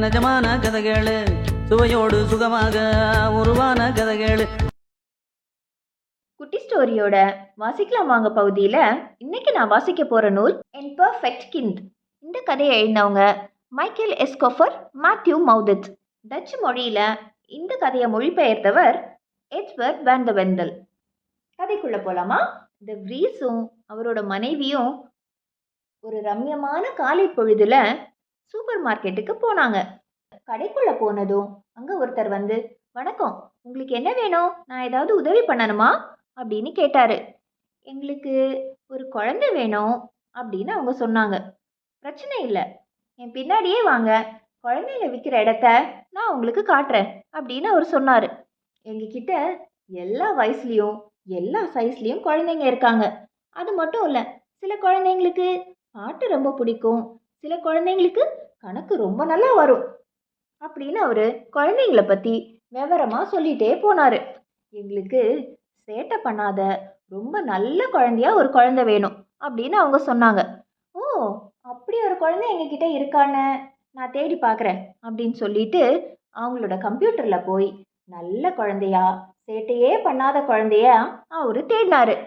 நிஜமான கதைகளு சுவையோடு சுகமாக உருவான கதைகளு. குட்டி ஸ்டோரியோட வாசிக்கலாம் வாங்க பகுதியில் இன்னைக்கு நான் வாசிக்க போகிற நூல் என் பர்ஃபெக்ட் கிண்ட். இந்த கதையை எழுதினவங்க மைக்கேல் எஸ்கோஃபர் மேத்யூ மௌதத். டச்சு மொழியில் இந்த கதையை மொழிபெயர்த்தவர் எட்வர்ட் வேன் த வெந்தல். கதைக்குள்ளே போகலாமா? இந்த வ்ரீஸும் அவரோட மனைவியும் ஒரு ரம்யமான காலை பொழுதுல சூப்பர் மார்க்கெட்டுக்கு போனாங்க. கடைக்குள்ளே போனதும் அங்கே ஒருத்தர் வந்து, வணக்கம், உங்களுக்கு என்ன வேணும்? நான் ஏதாவது உதவி பண்ணணுமா அப்படின்னு கேட்டாரு. எங்களுக்கு ஒரு குழந்தை வேணும் அப்படின்னு அவங்க சொன்னாங்க. பிரச்சனை இல்லை, என் பின்னாடியே வாங்க, குழந்தைங்க விற்கிற இடத்த நான் உங்களுக்கு காட்டுறேன் அப்படின்னு அவர் சொன்னார். எங்ககிட்ட எல்லா வயசுலேயும் எல்லா சைஸ்லேயும் குழந்தைங்க இருக்காங்க. அது மட்டும் இல்லை, சில குழந்தைங்களுக்கு பாட்டு ரொம்ப பிடிக்கும், சில குழந்தைங்களுக்கு கணக்கு ரொம்ப நல்லா வரும் அப்படின்னு அவர் குழந்தைங்களை பற்றி விவரமாக சொல்லிகிட்டே போனார். எங்களுக்கு சேட்டை பண்ணாத ரொம்ப நல்ல குழந்தையா ஒரு குழந்தை வேணும் அப்படின்னு அவங்க சொன்னாங்க. ஓ, அப்படி ஒரு குழந்தை எங்ககிட்ட இருக்கான்னு நான் தேடி பார்க்குறேன் அப்படின்னு சொல்லிட்டு அவங்களோட கம்ப்யூட்டரில் போய் நல்ல குழந்தையா சேட்டையே பண்ணாத குழந்தையா அவர் தேடினாரு.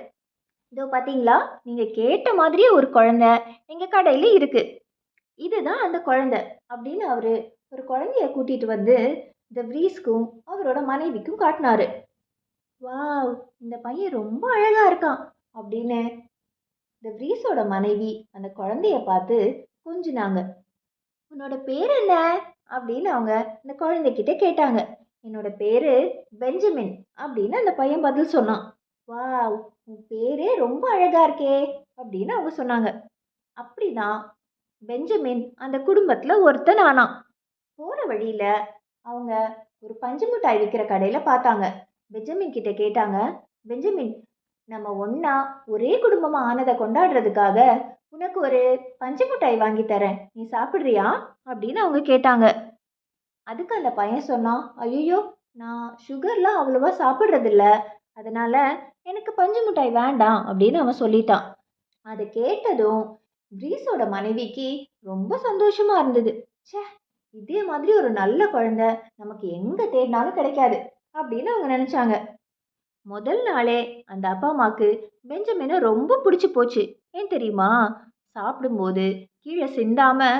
இதோ பார்த்தீங்களா, நீங்கள் கேட்ட மாதிரியே ஒரு குழந்தை எங்கள் கடையில் இருக்கு, இதுதான் அந்த குழந்தை அப்படின்னு அவர் ஒரு குழந்தைய கூட்டிகிட்டு வந்து இந்த வ்ரீஸ்க்கும் அவரோட மனைவிக்கும் காட்டினாரு. வாவ், இந்த பையன் ரொம்ப அழகா இருக்கான் அப்படின்னு இந்த வ்ரீஸோட மனைவி அந்த குழந்தைய பார்த்து கொஞ்சினாங்க. உன்னோட பேர் என்ன அப்படின்னு அவங்க இந்த குழந்தைகிட்ட கேட்டாங்க. என்னோட பேரு பெஞ்சமின் அப்படின்னு அந்த பையன் பதில் சொன்னான். வாவ், உன் பேரே ரொம்ப அழகா இருக்கே அப்படின்னு அவங்க சொன்னாங்க. அப்படிதான் பெஞ்சமின் அந்த குடும்பத்துல ஒருத்தன் ஆனான். போற வழியில அவங்க ஒரு பஞ்சு மிட்டாய் விற்கிற கடையில பார்த்தாங்க. பெஞ்சமின் கிட்ட கேட்டாங்க, பெஞ்சமின், நம்ம ஒன்னா ஒரே குடும்பமா ஆனதை கொண்டாடுறதுக்காக உனக்கு ஒரு பஞ்சு மிட்டாய் வாங்கி தரேன், நீ சாப்பிட்றியா அப்படின்னு அவங்க கேட்டாங்க. அதுக்கு அந்த பையன் சொன்னான், ஐயோ, நான் சுகர்லாம் அவ்வளோவா சாப்பிட்றதில்ல, அதனால எனக்கு பஞ்சு மிட்டாய் வேண்டாம் அப்படின்னு அவன் சொல்லிட்டான். அதை கேட்டதும் வ்ரீஸோட மனைவிக்கு ரொம்ப சந்தோஷமா இருந்தது. சே, இதே மாதிரி ஒரு நல்ல குழந்தை நமக்கு எங்க தேடினாலும் கிடைக்காது அப்படின்னு அவங்க நினைச்சாங்க. முதல் நாளே அந்த அப்பா அம்மாவுக்கு பெஞ்சமினை ரொம்ப பிடிச்சி போச்சு. ஏன் தெரியுமா? சாப்பிடும்போது கீழே சிந்தாம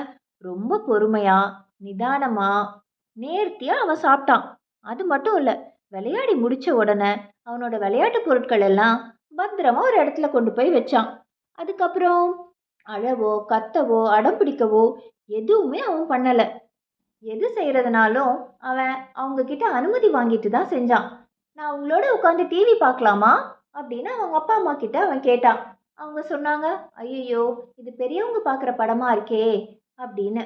ரொம்ப பொறுமையா நிதானமா நேர்த்தியா அவன் சாப்பிட்டான். அது மட்டும் இல்லை, விளையாடி முடிச்ச உடனே அவனோட விளையாட்டு பொருட்கள் எல்லாம் பத்திரமா ஒரு இடத்துல கொண்டு போய் வச்சான். அதுக்கப்புறம் அழவோ கத்தவோ அடம் பிடிக்கவோ எதுவுமே அவன் பண்ணலை. எது செய்யறதுனாலும் அவன் அவங்க கிட்ட அனுமதி வாங்கிட்டு தான் செஞ்சான். நான் உங்களோட உட்காந்து டிவி பார்க்கலாமா அப்படின்னு அவங்க அப்பா அம்மா கிட்ட அவன் கேட்டான். அவங்க சொன்னாங்க, ஐயோ, இது பெரியவங்க பார்க்குற படமா இருக்கே அப்படின்னு.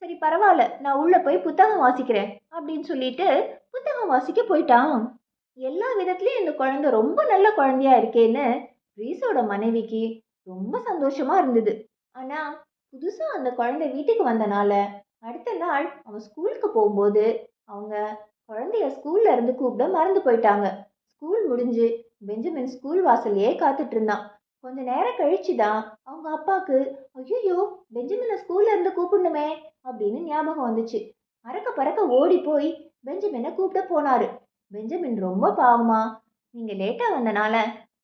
சரி, பரவாயில்ல, நான் உள்ள போய் புத்தகம் வாசிக்கிறேன் அப்படின்னு சொல்லிட்டு புத்தகம் வாசிக்க போயிட்டான். எல்லா விதத்துலயும் இந்த குழந்தை ரொம்ப நல்ல குழந்தையா இருக்கேன்னு ரீஸோட மனைவிக்கு ரொம்ப சந்தோஷமா இருந்தது. ஆனா புதுசா அந்த குழந்தை வீட்டுக்கு வந்தனால அடுத்த நாள் அவன் ஸ்கூலுக்கு போகும்போது அவங்க குழந்தைய ஸ்கூல்ல இருந்து கூப்பிட மறந்து போயிட்டாங்க. ஸ்கூல் முடிஞ்சு பெஞ்சமின் ஸ்கூல் வாசல்லையே காத்துட்டு இருந்தான். கொஞ்ச நேரம் கழிச்சுதான் அவங்க அப்பாவுக்கு, ஐயோ, பெஞ்சமினை ஸ்கூல்ல இருந்து கூப்பிடணுமே அப்படின்னு ஞாபகம் வந்துச்சு. அறக்க பறக்க ஓடி போய் பெஞ்சமினை கூப்பிட போனாரு. பெஞ்சமின் ரொம்ப பாவமா, நீங்க லேட்டா வந்தனால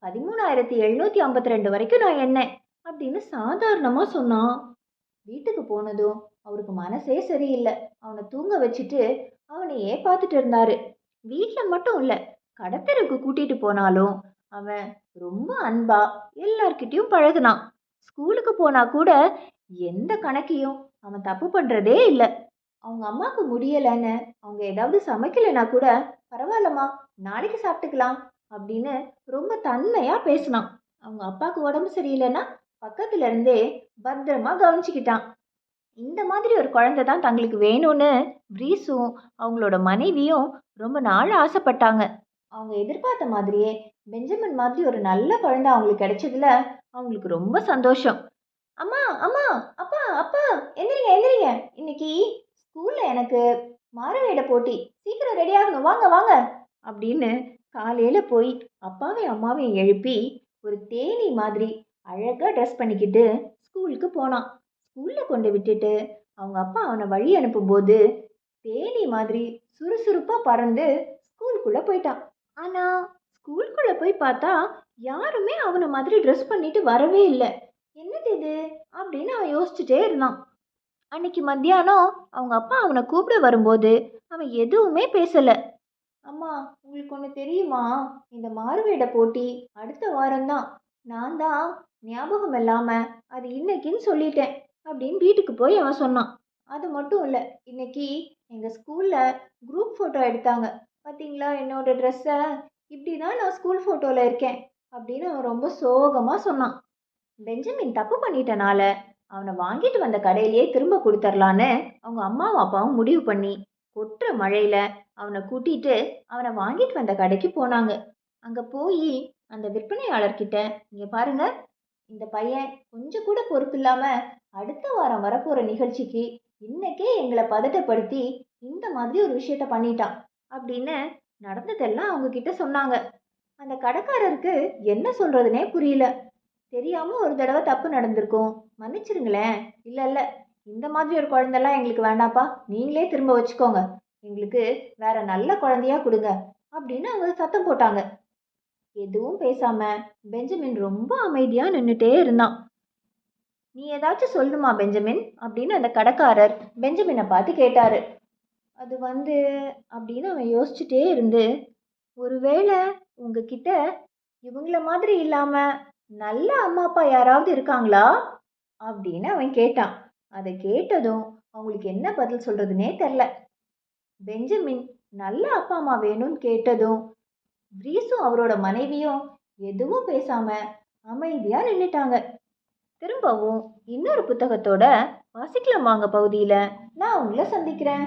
13,752 வரைக்கும் நான் எண்ணேன் அப்படின்னு சாதாரணமா சொன்னான். வீட்டுக்கு போனதும் அவருக்கு மனசே சரியில்லை. அவனை தூங்க வச்சுட்டு அவனையே பார்த்துட்டு இருந்தாரு. வீட்டில் மட்டும் இல்லை, கடத்தருக்கு கூட்டிட்டு போனாலும் அவன் ரொம்ப அன்பா எல்லார்கிட்டையும் பழகுனான். ஸ்கூலுக்கு போனா கூட எந்த கணக்கையும் அவன் தப்பு பண்றதே இல்லை. அவங்க அம்மாவுக்கு முடியலைன்னு அவங்க ஏதாவது சமைக்கலைன்னா கூட, பரவாயில்லம்மா, நாளைக்கு சாப்பிட்டுக்கலாம் அப்படின்னு ரொம்ப தன்மையா பேசினான். அவங்க அப்பாவுக்கு உடம்பு சரியில்லைன்னா பக்கத்துல இருந்தே பத்திரமா கவனிச்சுக்கிட்டான். இந்த மாதிரி ஒரு குழந்தை தான் தங்களுக்கு வேணும்னு வ்ரீஸும் அவங்களோட மனைவியும் ரொம்ப நாள் ஆசைப்பட்டாங்க. அவங்க எதிர்பார்த்த மாதிரியே பெஞ்சமின் மாதிரி ஒரு நல்ல குழந்தை அவங்களுக்கு கிடைச்சதுல அவங்களுக்கு ரொம்ப சந்தோஷம். அம்மா, அம்மா, அப்பா, அப்பா, எந்திரிங்க, எந்திரிங்க, இன்னைக்கு ஸ்கூல்ல எனக்கு மாறுவேட போட்டி, சீக்கிரம் ரெடி ஆகணும், வாங்க வாங்க அப்படின்னு காலையில போய் அப்பாவையும் அம்மாவையும் எழுப்பி ஒரு தேனி மாதிரி அழகா ட்ரெஸ் பண்ணிக்கிட்டு ஸ்கூலுக்கு போனான். ஸ்கூல்ல கொண்டு விட்டுட்டு அவங்க அப்பா அவனை வழி அனுப்பும்போது தேனி மாதிரி சுறுசுறுப்பா பறந்து ஸ்கூலுக்குள்ள போயிட்டான். ஆனா ஸ்கூலுக்குள்ள போய் பார்த்தா யாருமே அவனை மாதிரி ட்ரெஸ் பண்ணிட்டு வரவே இல்லை. என்னது இது அப்படின்னு அவன் யோசிச்சுட்டே இருந்தான். அன்னைக்கு மத்தியானம் அவங்க அப்பா அவனை கூப்பிட வரும்போது அவன் எதுவுமே பேசல. அம்மா, உங்களுக்கு ஒன்று தெரியுமா? இந்த மாறுவேட போட்டி அடுத்த வாரம்தான். நான் தான் ஞாபகம் இல்லாம அது இன்னைக்குன்னு சொல்லிட்டேன் அப்படின்னு வீட்டுக்கு போய் அவன் சொன்னான். அது மட்டும் இல்லை, இன்னைக்கு எங்கள் ஸ்கூலில் குரூப் ஃபோட்டோ எடுத்தாங்க. பார்த்தீங்களா என்னோட ட்ரெஸ்ஸை? இப்படி தான் நான் ஸ்கூல் ஃபோட்டோவில் இருக்கேன் அப்படின்னு அவன் ரொம்ப சோகமாக சொன்னான். பெஞ்சமின் தப்பு பண்ணிட்டனால அவனை வாங்கிட்டு வந்த கடையிலேயே திரும்ப கொடுத்துர்லான்னு அவங்க அம்மாவும் அப்பாவும் முடிவு பண்ணி கொட்டுற மழையில அவனை கூட்டிட்டு அவனை வாங்கிட்டு வந்த கடைக்கு போனாங்க. அங்க போய் அந்த விற்பனையாளர்கிட்ட, இங்க பாருங்க, இந்த பையன் கொஞ்சம் கூட பொறுப்பு இல்லாம அடுத்த வாரம் வரப்போற நிகழ்ச்சிக்கு இன்னைக்கே எங்களை பதட்டப்படுத்தி இந்த மாதிரி ஒரு விஷயத்த பண்ணிட்டான் அப்படின்னு நடந்ததெல்லாம் அவங்க கிட்ட சொன்னாங்க. அந்த கடைக்காரருக்கு என்ன சொல்றதுனே புரியல. தெரியாம ஒரு தடவை தப்பு நடந்திருக்கும், மன்னிச்சிருங்களேன். இல்ல இல்ல, இந்த மாதிரி ஒரு குழந்தைலாம் எங்களுக்கு வேண்டாப்பா, நீங்களே திரும்ப வச்சுக்கோங்க, எங்களுக்கு வேற நல்ல குழந்தையா கொடுங்க அப்படின்னு அவங்க சத்தம் போட்டாங்க. எதுவும் பேசாம பெஞ்சமின் ரொம்ப அமைதியா நின்றுட்டே இருந்தான். நீ ஏதாச்சும் சொல்லணுமா பெஞ்சமின் அப்படின்னு அந்த கடைக்காரர் பெஞ்சமினை பார்த்து கேட்டாரு. அது வந்து அப்படின்னு அவன் யோசிச்சுட்டே இருந்து, ஒருவேளை உங்ககிட்ட இவங்கள மாதிரி இல்லாம நல்ல அம்மா அப்பா யாராவது இருக்காங்களா அப்படின்னு அவன் கேட்டான். அதை கேட்டதும் அவங்களுக்கு என்ன பதில் சொல்றதுனே தெரில. பெஞ்சமின் நல்ல அப்பா அம்மா வேணும்னு கேட்டதும் பிரீஸும் அவரோட மனைவியும் எதுவும் பேசாம அமைதியா நின்னுட்டாங்க. திரும்பவும் இன்னொரு புத்தகத்தோட வாசிக்கலாம் வாங்க பகுதியில நான் உங்களை சந்திக்கிறேன்.